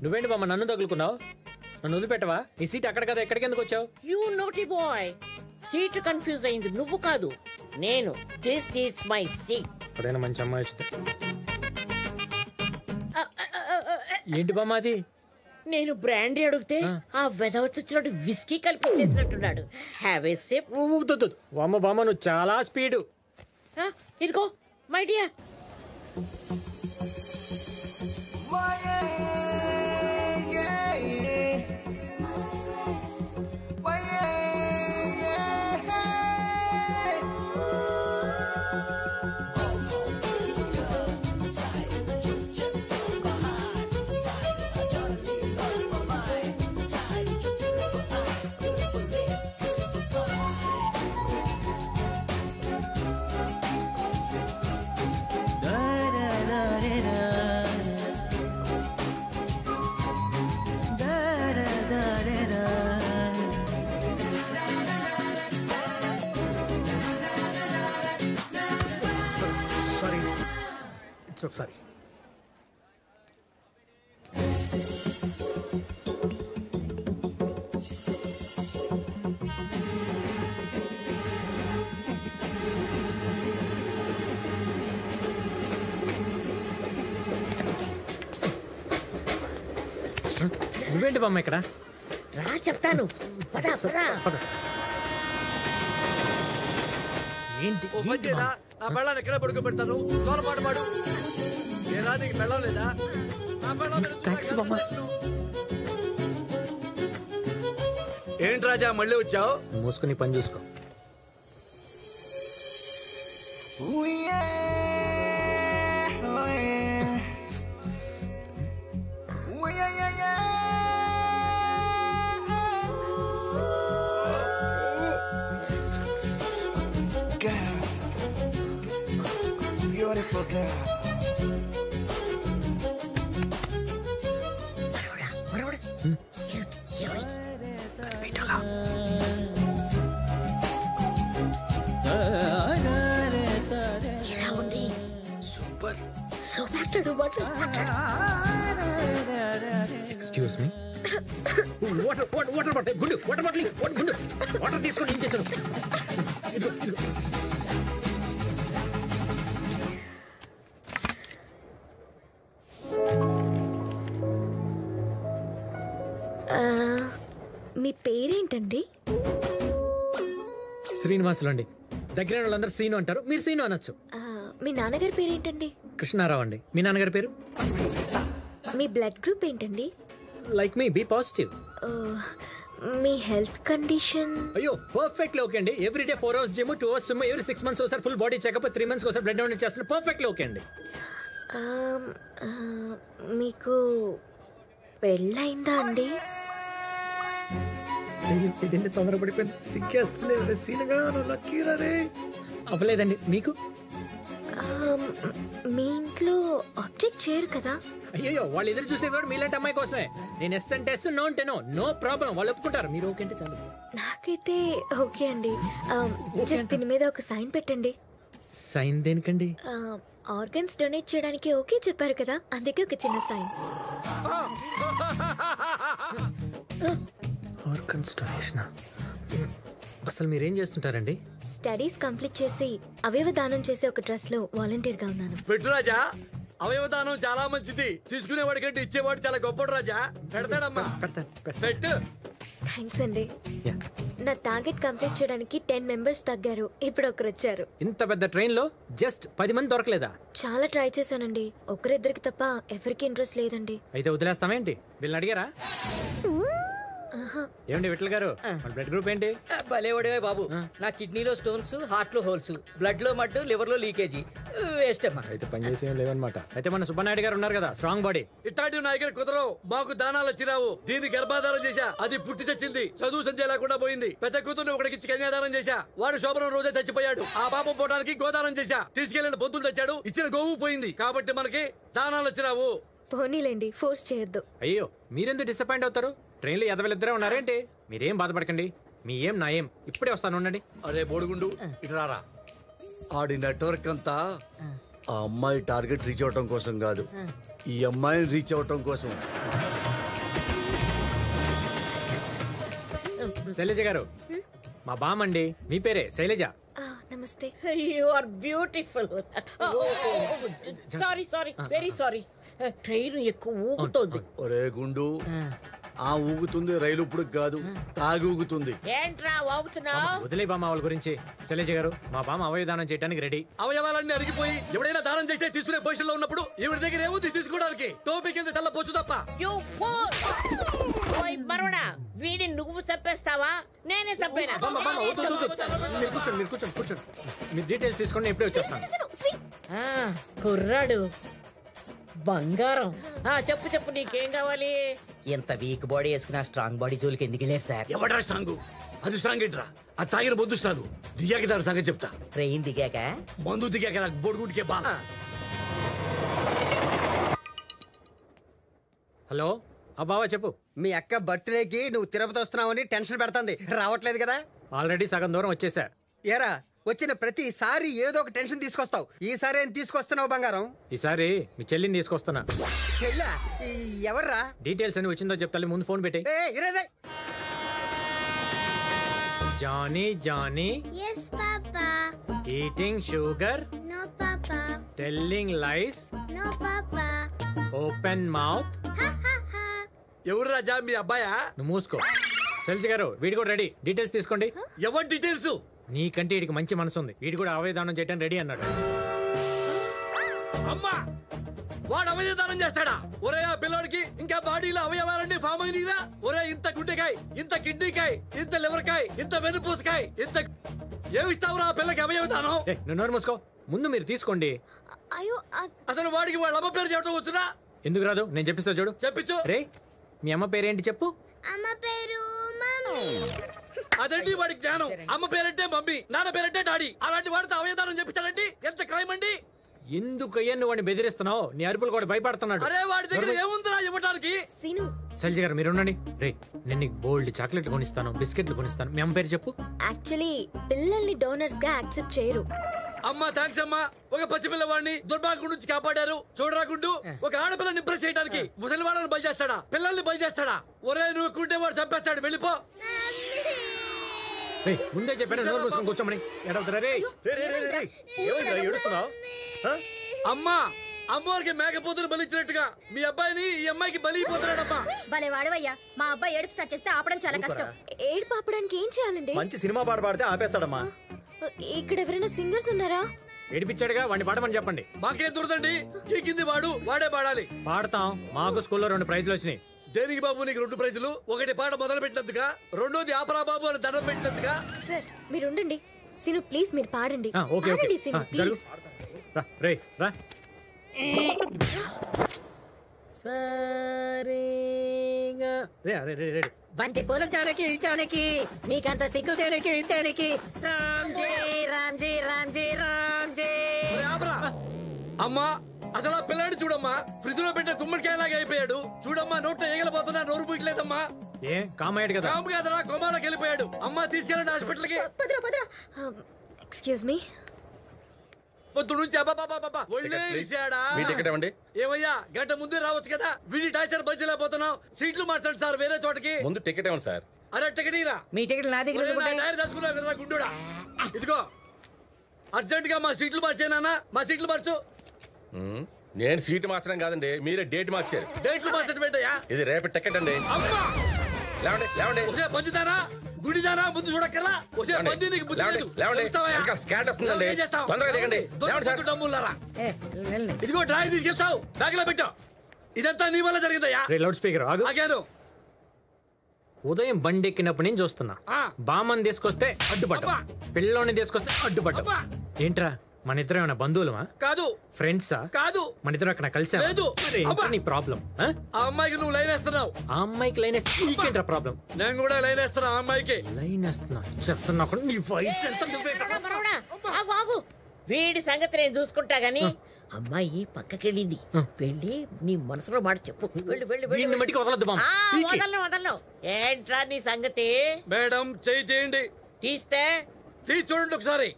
నువ్వేంటి బామ్మ నన్ను తగులుకున్నావు? నన్ను వదిలిపెట్టవా? నీ సీట్ అక్కడ కదా, ఎక్కడికి ఎందుకు వచ్చావు? You naughty boy, seat confuse అయింది నువ్వు కాదు నేను. This is my seat. ఎప్పుడైనా మంచి అమ్మాయి వచ్చితే. ఏంటి బామ్మ అది? నేను బ్రాండీ అడిగితే ఆ వెదవచ్చినట్టు విస్కీ కల్పించేసినట్టున్నాడు. Have a sip. బామ్మ బామ్మ నువ్వు చాలా స్పీడు. ఇదిగో మై డియర్. ఒకసారి నువ్వేంటి బామ్మ ఇక్కడ? రా చెప్తాను. పదా పదా. ఏంటి నా పెళ్ళాన్ని ఎక్కడ పడుకోబెడతాను? తోల పాటు పాడు. ఏరా నీకు పెళ్ళం లేదా? ఏంటి రాజా మళ్ళీ వచ్చావు? మూసుకుని పని చూసుకో. Beautiful girl. ఎలా ఉంది? Super. Excuse me. Water water bottle గుండు, వాటర్ బాటిల్ గుండు, వాటర్ తీసుకొని ఏం చేశాను? మీ పేరేంటండి? శ్రీనివాసులు అండి. దగ్గర వాళ్ళందరూ శ్రీను అంటారు, మీరు శ్రీను అనొచ్చు. మీ నాన్నగారి పేరేంటండి? కృష్ణారావు అండి. మీ నాన్నగారి పేరు? మీ బ్లడ్ గ్రూప్ ఏంటండి? లైక్ మీ, బి పాజిటివ్. మీ హెల్త్ కండిషన్? అయ్యో పర్ఫెక్ట్లీ ఓకే అండి. Everyday 4 hours gym, 2 hours swim, every 6 months ఒకసారి ఫుల్ బాడీ చెకప్, 3 months ఒకసారి బ్లడ్ డొనేట్ చేస్తాను. పర్ఫెక్ట్లీ ఓకే అండి. మీకు పెళ్ళయిందా అండి? ఇదేంటి తొందరపడిపోయింది, సిగ్గేస్తలేదు. సీనుగా లక్కీరే అవ్వలేదండి. మీకు? మీ ఇంట్లో ఆబ్జెక్ట్ చేయరు కదా? అయ్యో వాళ్ళు ఎదురు చూసేది కూడా మీలాంటి అమ్మాయి కోసమే. నేను ఎస్ అంటే ఎస్, నో అంటే నో, నో ప్రాబ్లం. వాళ్ళు ఒప్పుకుంటారు. మీరు ఓకే అంటే చాలు. నాకైతే ఓకే అండి. జస్ట్ దీని మీద ఒక సైన్ పెట్టండి. సైన్ దేనికండి? ఆర్గన్స్ డొనేట్ చేయడానికి ఓకే చెప్పారు కదా, అందుకే ఒక చిన్న సైన్. Organs donation? అసలు మీరేం చేస్తుంటారండి? స్టడీస్ కంప్లీట్ చేసి అవయవ దానం చేసే ఒక ట్రస్ట్ లో వాలంటీర్ గా ఉన్నాను. పెట్టు రాజా, అవయవదానం చాలా మంచిది. తీసుకునేవాడి కంటే ఇచ్చేవాడు చాలా గొప్పడు రాజా. పెడతాడమ్మా. పెట్టు. థ్యాంక్స్ అండి. నా టార్గెట్ కంప్లీట్ చేయడానికి 10 members తగ్గారు. ఇప్పుడు ఒకరు వచ్చారు. ఇంత పెద్ద ట్రైన్ లో జస్ట్ 10 మంది దొరకలేదా? చాలా ట్రై చేశానండి, ఒకరిద్దరికి తప్ప ఎవరికి ఇంట్రెస్ట్ లేదండి. అయితే వదిలేస్తామేంటి? వీళ్ళని అడిగారా? ఏమండి విఠల్ గారు, బ్లడ్ గ్రూప్ ఏంటి? భలే ఒడవే బాబు. నా కిడ్నీలో స్టోన్స్, హార్ట్ లో హోల్స్, బ్లడ్ లో మట్టు, లివర్ లో లీకేజీ. వేస్ట్ అమ్మా. అయితే పని చేసి ఏం లేవన్నమాట. అయితే మన సుబ్బనాయుడు గారు ఉన్నారు కదా, స్ట్రాంగ్ బాడీ. ఇట్లాంటివి నా దగ్గర కుదరవు. మాకు దానాలు వచ్చిరావు. దీన్ని గర్భాధారం చేశా, అది పుట్టి తెచ్చింది. చదువు సంధ్య లేకుండా పోయింది. పెద్ద కూతుర్ని ఒకటికి కన్యాదానం చేశా, వాడు శోభనం రోజే చచ్చిపోయాడు. ఆ పాపం పోవడానికి గోదానం చేశా, తీసుకెళ్లిన బొద్దులు తెచ్చాడు, ఇచ్చిన గోవు పోయింది. కాబట్టి మనకి దానాలు వచ్చిరావు. పోనీలేండి, ఫోర్స్ చేయొద్దు. అయ్యో మీరెందుకు డిసప్పాయింట్ అవుతారు? ట్రైన్లో ఎదవలిద్దరే ఉన్నారేంటి? మీరేం బాధపడకండి. మీ ఏం నా ఏం ఇప్పుడే వస్తాను ఉండండి. అరే బోడుగుండు ఇటు రారా. ఆడి నెట్వర్క్ అంతా ఆ అమ్మాయి టార్గెట్ రీచ్ అవటం కోసం కాదు, ఈ అమ్మాయిని రీచ్ అవటం కోసం. శైలజ గారు మా బామండి, మీ పేరే శైలజ. నమస్తే. You are beautiful. Sorry sorry, very sorry. Train ఎక్కువ ఊగుతోంది. ఒరే గుండు, ఆ ఊగుతుంది రైలు ఇప్పుడు కాదు, తాగి ఊగుతుంది. ఏంట్రా వాగుతున్నావు? వదిలే బామ్మ వాళ్ళ గురించి. శైలజ గారు మా బామ్మ అవయదానం చేయడానికి రెడీ. అవయవాలన్నీ అరిగిపోయి ఎవడైనా దానం చేస్తే తీసుకునే పొజిషన్ లో ఉన్నప్పుడు ఈవిడ దగ్గర ఏముంది తీసుకోవడానికి? టోపీ కింద తెల్ల పొచ్చు తప్ప. You pool. ఓయ్ మరుడా, వీడి నువ్వు చంపేస్తావా నేనే చంపేనా? మీరు కూర్చోండి, మీరు కూర్చోండి, కూర్చోండి. మీరు డీటెయిల్స్ తీసుకోండి, నేను ఎప్పుడే వచ్చేస్తాను. కుర్రాడు బంగారం. చెప్పు చెప్పు, నీకేం కావాలి? ఎంత వీక్ బాడీ వేసుకున్నా స్ట్రాంగ్ బాడీ జోలికి ఎందుకు లేదు సార్? ఎవడరా స్ట్రాంగ్? అది స్ట్రాంగ్ ఏంట్రా? అది తాగిన బొద్దు స్ట్రాంగ్. దిగాక దాని సంగతి చెప్తా. ట్రైన్ దిగాక మందు దిగాక నాకు బొడుగుడికే బా. హలో బావా చెప్పు. మీ అక్క బర్త్డేకి నువ్వు తిరుపతి వస్తున్నావని టెన్షన్ పెడుతుంది, రావట్లేదు కదా? ఆల్రెడీ సగం దూరం వచ్చేసా. ఏరా, వచ్చిన ప్రతిసారి ఏదో ఒక టెన్షన్ తీసుకొస్తావు. ఈసారి ఏం తీసుకొస్తున్నావు బంగారం? ఈసారి మీ చెల్లిని తీసుకొస్తున్నా. చెల్లా? ఎవర్రా? డీటెయిల్స్ అని వచ్చిందో చెప్తా, ముందు ఫోన్ పెట్టి. Johnny Johnny. Yes, Papa. Eating sugar. No, Papa. Telling lies. No, Papa. Open mouth. ఎవరు రాజా, మీ అబ్బాయా? నువ్వు మూసుకో. శైలజ గారు వీడి కూడా రెడీ, డీటెయిల్స్ తీసుకోండి. ఎవరి డీటెయిల్స్? నీకంటే వీడికి మంచి మనసు ఉంది, వీడి కూడా అవయదానం చేయడానికి రెడీ అన్నాడు. అమ్మా, వాడు అవయదానం చేస్తాడా? ఒరే ఆ పిల్లోడికి ఇంకా బాడీలో అవయవాలన్నీ ఫామ్ అయినీరా? ఒరే ఇంత గుండెకాయ, ఇంత కిడ్నీకాయ, ఇంత లివర్కాయ, ఇంత వెన్నుపూసకాయ, ఇంత ఏమిస్తావురా ఆ పిల్లకి అవయవదానం? నువ్వు నోరు మూసుకో, ముందు మీరు తీసుకోండి. అయ్యో, అసలు వాడికి వాళ్ళ అమ్మ పేరు చెప్పడం వచ్చునా? ఎందుకు రాదు, నేను చెప్పిస్తా చూడు. చెప్పించు. రే, మీ అమ్మ పేరేంటి చెప్పు. అమ్మ పేరు మమ్మీ. అదండి వాడి జ్ఞానం. అమ్మ పేరంటే మమ్మీ, నాన్న పేరంటే డాడీ. అలాంటి వాడితో అవయదానం చెప్పించాడండి, ఎంత క్రైమ్ అండి. ఎందుకయ్యా నువ్వు వాడిని బెదిరిస్తున్నావు? నీ అరుపులు కూడా భయపడుతున్నాడు. అరే వాడి దగ్గర ఏముందిరా ఇవ్వడానికి? సీను. శైలజ గారు మీరు ఉండండి. రే, నేను నీకు బోల్డ్ చాక్లెట్లు కొనిస్తాను, బిస్కెట్లు కొనిస్తాను. మీ అమ్మ పేరు చెప్పు. యాక్చువల్లీ పిల్లల్ని డోనర్స్ గా యాక్సెప్ట్ చేయరు. అమ్మా థాంక్స్ అమ్మా, ఒక పసిపిల్లవాడిని దుర్భాగ్యం నుంచి కాపాడారు. చూడరాకుండు, ఒక ఆడపిల్లని ఇంప్రెస్ చేయడానికి ముసలి వాళ్ళని బలి చేస్తాడా, పిల్లల్ని బలి చేస్తాడా? ఒరే నువ్వు కుంటే వాడు చంపేస్తాడు, వెళ్ళిపో. ముందే చెప్పాను నోరు మూసుకొని కూర్చోమని. ఎడవుతారా రే? ఏడుస్తున్నావు? అమ్మా, అమ్మవారికి మేకపోతులు బలిచ్చినట్టుగా మీ అబ్బాయిని ఈ అమ్మాయికి బలి అయిపోతున్నాడమ్మా. భలే వాడవయ్యా, మా అబ్బాయి ఏడుపు స్టార్ట్ చేస్తే ఆపడం చాలా కష్టం. ఏడుపు ఆపడానికి ఏం చేయాలండి? మంచి సినిమా పాట పాడితే ఆపేస్తాడమ్మా. ఇక్కడ ఎవరైనా సింగర్స్ ఉన్నారా? ఏడిపించాడుగా, వాడిని పాడమని చెప్పండి. మాకేం దొరదండి, ఈ కింది వాడు వాడే పాడాలి. పాడతాం, మాకు స్కూల్లో 2 ప్రైజులు వచ్చినాయి. దేనికి బాబు నీకు 2 ప్రైజులు? ఒకటి పాట మొదలు పెట్టినందుగా, రెండోది ఆపరా బాబు అని దండం పెట్టినందుగా. సార్ మీరు ఉండండి. సీను ప్లీజ్ మీరు పాడండి. ఓకే ఓకే, సీను జరుగు. ప్లీజ్. రా రే రా. బంతి పూల చానకి చానకి మీకంత సిగ్గు తేనకి తేనకి రామ్జీ రామ్జీ రామ్జీ రామ్జీ. అమ్మా, అసలు ఆ పిల్లాడు చూడమ్మా, ఫ్రిడ్జ్ లో పెట్టిన గుమ్మడికాయలాగా అయిపోయాడు. చూడమ్మా, నోట్లో ఏగలపోతున్నా, నోరు పూయట్లేదమ్మా. ఏ కామయ్యాడు కదా? కాము కాదరా, కొమాలోకి వెళ్ళిపోయాడు. అమ్మా తీసుకెళ్ళండి హాస్పిటల్ కి. Excuse me. పొద్దు నుంచి ఏమయ్యా, గంట ముందే రావచ్చు కదా. వీడి టార్చర్ భరించలేకపోతున్నాం. సీట్లు మార్చండి సార్, వేరే చోటకి. ముందు టికెట్ ఇవ్వండి సార్. అరే టికెట్ ఇరా. మీ టికెట్ నా దగ్గర రాసుకున్నావు కదా గుండుడా. ఇదిగో అర్జెంట్ గా మా సీట్లు మార్చేనా? మా సీట్లు మార్చు. నేను సీట్ మార్చడం కాదండి, మీరే డేట్ మార్చారు. డేట్లు మార్చడం ఏంటయ్యా? ఇది రేపటి టికెట్ అండి. లేవండి లేవండి. ఒసే పంచుతారా, గుడిదారా, ముందు చూడక్కర్లా. ఒసే పంది నీకు బుద్ధి లేదు. స్కాట్ వస్తుందండి, తొందరగా దిగండి. డమ్ములారా, ఇదిగో డ్రాయర్ తీసుకెళ్తావు, బ్యాగ్ లో పెట్టావు. ఇదంతా నీ వల్ల జరిగిందయ్యా. లౌడ్ స్పీకర్ ఆగాను. ఉదయం బండి ఎక్కినప్పుడు నేను చూస్తున్నా. బామ్మని తీసుకొస్తే అడ్డుపడ్డా, పిల్లోని తీసుకొస్తే అడ్డుపడ్డా. ఏంట్రా మన ఇద్దరు ఏమైనా బంధువులమా? కాదు. ఫ్రెండ్సా? కాదు. మన ఇద్దరు అక్కడ కలిసా? లేదు. నీ ప్రాబ్లం? ఆ అమ్మాయికి నువ్వు లైన్ వేస్తున్నావు. ఆ అమ్మాయికి లైన్ వేస్తే నీకేంట్రా ప్రాబ్లం? నేను కూడా లైన్ వేస్తున్నా, ఆ అమ్మాయికి లైన్ వేస్తున్నా చెప్తున్నా. నీ వయసు ఎంత? వీడి సంగతి నేను చూసుకుంటా గాని అమ్మాయి పక్కకెళ్ళింది. వెళ్ళి నీ మనసులో మాట చెప్పు. వెళ్ళి వెళ్ళి మట్టికి వదలద్దు బామ్మ. వదలను వదలను. ఏంట్రా నీ సంగతి? మేడం చెయ్యి తీయండి. తీస్తే తీసి చూడండి ఒకసారి.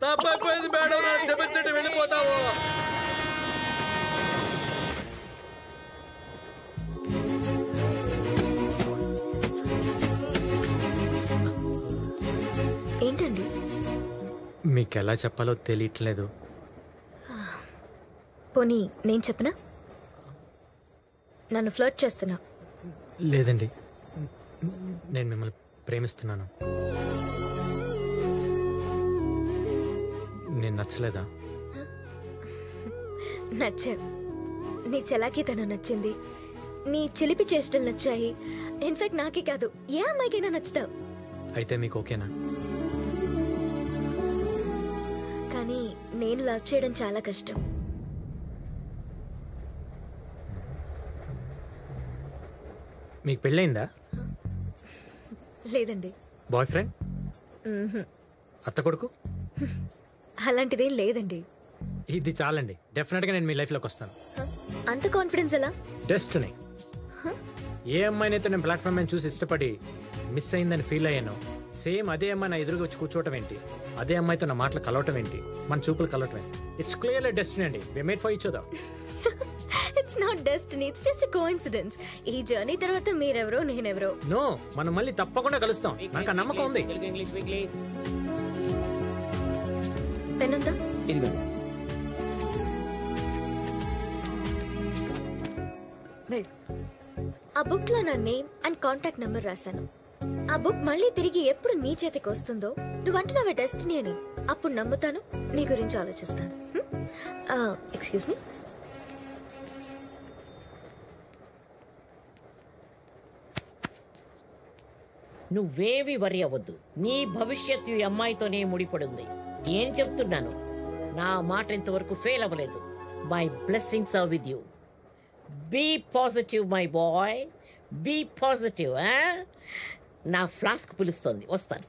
తప్పైపోయింది మేడం, క్షమించండి, వెళ్ళిపోతావు. మీకు ఎలా చెప్పాలో తెలియట్లేదు. పోనీ నేను చెప్పనా? నన్ను ఫ్లర్ట్ చేస్తున్నా. లేదండి, నేను మిమ్మల్ని ప్రేమిస్తున్నాను. నేను నచ్చలేదా? నచ్చావు. నీ చలాకీతనం నచ్చింది, నీ చిలిపి చేష్టలు నచ్చాయి. ఇన్ఫాక్ట్ నాకే కాదు, ఏ అమ్మాయికైనా నచ్చుతావు. అయితే మీకు ఓకేనా? కానీ నేను లవ్ చేయడం చాలా కష్టం. మీకు పెళ్ళయిందా? లేదండి. Boy friend? అత్త కొడుకు? అలాంటిదేం లేదండి. ఇది చాలండి, డెఫినెట్గా నేను మీ లైఫ్లోకి వస్తాను. అంత కాన్ఫిడెన్స్ ఎలా? డెస్టినీ. ఏ అమ్మాయినైతే నేను ప్లాట్ఫామ్ మీద చూసి ఇష్టపడి మిస్ అయిందని ఫీల్ అయ్యాను, సేమ్ అదే అమ్మాయి నా ఎదురుగా వచ్చి కూర్చోవటం ఏంటి, అదే అమ్మాయితో నా మాటలు కలవటం ఏంటి, మన చూపులు కలవటం ఏంటి. ఇట్స్ క్లియర్లీ డెస్టినీ అండి. We made for each other. It's not destiny, it's just a coincidence. ఈ జర్నీ తర్వాత మీరెవరో నేనెవరో. నో, మనం మళ్ళీ తప్పకుండా కలుస్తాం, నాకు ఆ నమ్మకం ఉంది. పెన్ ఉందా? వెళ్ళు. ఆ బుక్ లో నా నేమ్ అండ్ కాంటాక్ట్ నెంబర్ రాశాను. ఆ బుక్ మళ్ళీ తిరిగి ఎప్పుడు నీ చేతికి వస్తుందో, నువ్వు అంటున్నావే డెస్టినీ అని, అప్పుడు నమ్ముతాను, నీ గురించి ఆలోచిస్తాను. Excuse me. నువ్వేవి వరి అవ్వద్దు. నీ భవిష్యత్తు ఈ అమ్మాయితోనే ముడిపడింది. ఏం చెప్తున్నాను, నా మాట ఇంతవరకు ఫెయిల్ అవ్వలేదు. My blessings are with you. Be positive my boy, be positive. నా ఫ్లాస్క్ పిలుస్తోంది, వస్తాను.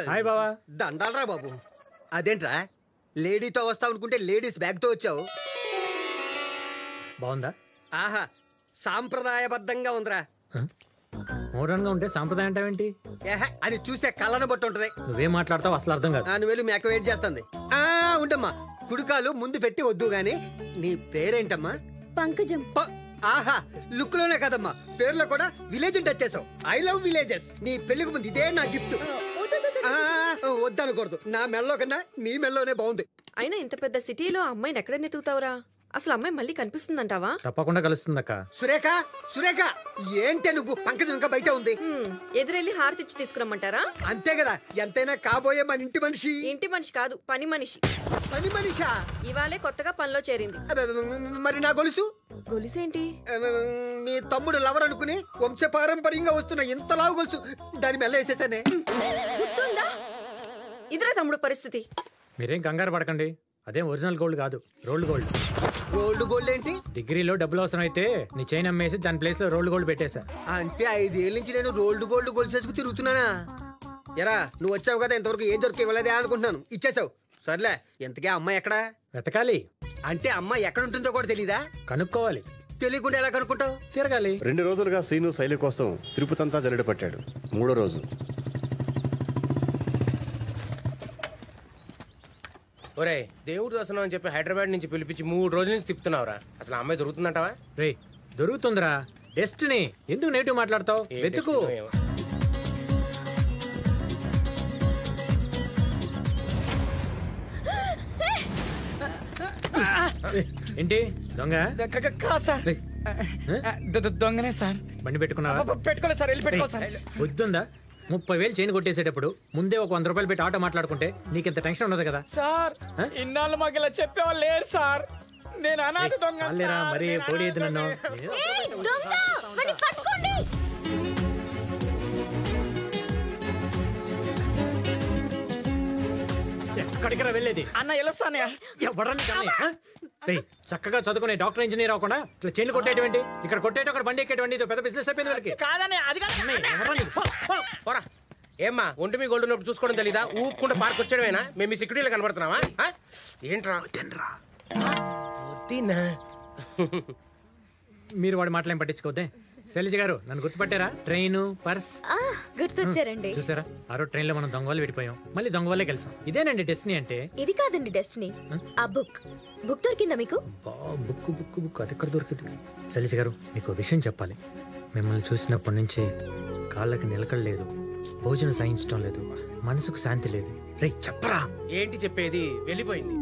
హాయ్ బావా. దండాలరా బాబు. అదేంట్రా లేడీతో వస్తావు అనుకుంటే లేడీస్ బ్యాగ్ తో వచ్చావు? బాగుందా? ఆహా, సాంప్రదాయబద్ధంగా ఉందిరా. మోడర్న్ గా ఉంటే సాంప్రదాయం అంటావేంటి? అది చూసే కళ్ళను బట్టి ఉంటది. నువ్వేం మాట్లాడతావు అసలు అర్థం కాదు. నువ్వు వెళ్ళి మేక వెయిట్ చేస్తుంది. ఉండమ్మా, కుడుకాలు ముందు పెట్టి వద్దు గాని. నీ పేరేంటమ్మా? పంకజం. ఆహా, లుక్ లోనే కదమ్మా, పేరులో కూడా విలేజ్ టచ్ చేసావు. I love villages. నీ పెళ్లికి ముందు ఇదే నా గిఫ్ట్. వద్దనకూడదు, నా మెల్లో కన్నా నీ మెల్లోనే బాగుంది. అయినా ఇంత పెద్ద సిటీలో అమ్మాయిని ఎక్కడ నెతుకుతావురా? అసలు అమ్మాయి మళ్ళీ కనిపిస్తుందంటావా? తప్పకుండా కలుస్తుందక్క. సురేఖ, సురేఖ, ఏంటే నువ్వు? పంకజం ఇంకా బయట ఉంది. ఎదురెళ్ళి హారతిచ్చి తీసుకురమ్మంటారా? అంతే కదా, ఎంతైనా కాబోయే మన ఇంటి మనిషి. ఇంటి మనిషి కాదు, పని మనిషి. పని మనిషా? ఇవాళే కొత్తగా పనిలో చేరింది. మరి నా గొలుసు? గొలుసేంటి? మీ తమ్ముడు లవర్ అనుకుని వంశపారంపర్యంగా వస్తున్న ఇంత లావు గొలుసు దాని మెల్ల వేసేసానే. గుర్తుందా? ఇదిరా తమ్ముడు పరిస్థితి. మీరేం కంగారు పడకండి, అదేం ఒరిజినల్ గోల్డ్ కాదు, రోల్డ్ గోల్డ్. రోల్డ్ గోల్డ్ ఏంటి? డిగ్రీలో డబ్బులు అవసరం అయితే నీ చైన్ అమ్మేసి దాని ప్లేస్ లో రోల్డ్ గోల్డ్ పెట్టేశా. అంటే 5 ఏళ్ళ నుంచి నేను రోల్డ్ గోల్డ్ గొలుసేసుకు తిరుగుతున్నానా? ఎరా, నువ్వు వచ్చావు కదా, ఇంతవరకు ఏం దొరికి ఇవ్వలేదే అనుకుంటున్నాను. ఇచ్చేసావు. సర్లే, ఎంతకే అమ్మాయి ఎక్కడా? వెతకాలి. అంటే అమ్మాయి ఎక్కడ ఉంటుందో కూడా తెలీదా? కనుక్కోవాలి. తెలియకుండా ఎలా కనుక్కుంటావు? తిరగాలి. 2 రోజులుగా శ్రీను శైలి కోసం తిరుపతంతా జల్లెడ పట్టాడు. 3వ రోజు. ఒరే, దేవుడు దర్శనం అని చెప్పి హైదరాబాద్ నుంచి పిలిపించి 3 రోజుల నుంచి తిప్పుతున్నావురా. అసలు అమ్మాయి దొరుకుతుందంటావా? రే, దొరుకుతుందిరా. డెస్టినీ. ఎందుకు నెగిటివ్ మాట్లాడతావు? వెతుకు. ఏంటి దొంగ? దొంగనే సార్. బండి పెట్టుకున్నావా? పెట్టుకోలేదు సార్, వెళ్ళి పెట్టుకోవాలి సార్. వద్దుందా? 30,000 చైన్ కొట్టేసేటప్పుడు ముందే ఒక 100 రూపాయలు పెట్టి ఆటో మాట్లాడుకుంటే నీకెంత టెన్షన్ ఉండదు కదా సార్. ఇన్నాళ్ళు మాకు ఇలా చెప్పేవాళ్ళు లేరు సార్. నేను అనాథ దొంగ. మరి పోడేది నన్ను. ఎక్కడికి వెళ్ళేది అన్న వెళ్ళొస్తానయ్యా. ఎవరని చక్కగా చదువుకునే డాక్టర్ ఇంజనీర్ అవ్వకుండా ఇట్లా చైన్లు కొట్టేటువంటి ఇక్కడ కొట్టేట అక్కడ బండి ఎక్కేటువంటి ఇది పెద్ద బిజినెస్ అయిపోయింది వాళ్ళకి. కాదనే అది పోరా ఏమ్మా ఒంటి మీ గోల్డ్ ఉన్నప్పుడు చూసుకోవడం తెలీదా? ఊపుకుంటే పార్క్ వచ్చేయడమేనా? మేము మీ సెక్యూరిటీలో కనబడుతున్నావా? ఏంట్రా వద్దినా మీరు వాడి మాటలేం పట్టించుకోవద్దే. శైలజ గారు నన్ను గుర్తుపట్టారా? Train purse గుర్తొచ్చారండి. చూసారా ఆ రోజు ట్రైన్ లో మనం దొంగ వాళ్ళు విడిపోయాం, మళ్ళీ దొంగ వాళ్ళే కలిసాం. ఇదేనండి డెస్టినీ అంటే. ఇది కాదండి డెస్టినీ, ఆ బుక్ దొరికిందా మీకు? బుక్ బుక్ బుక్ అది ఎక్కడ దొరికింది? శైలజ గారు మీకు విషయం చెప్పాలి. మిమ్మల్ని చూసినప్పటి నుంచి కాళ్ళకి నిలకడలేదు, భోజనం సాయించడం లేదు, మనసుకు శాంతి లేదు. రే చెప్పరా. ఏంటి చెప్పేది? వెళ్ళిపోయింది.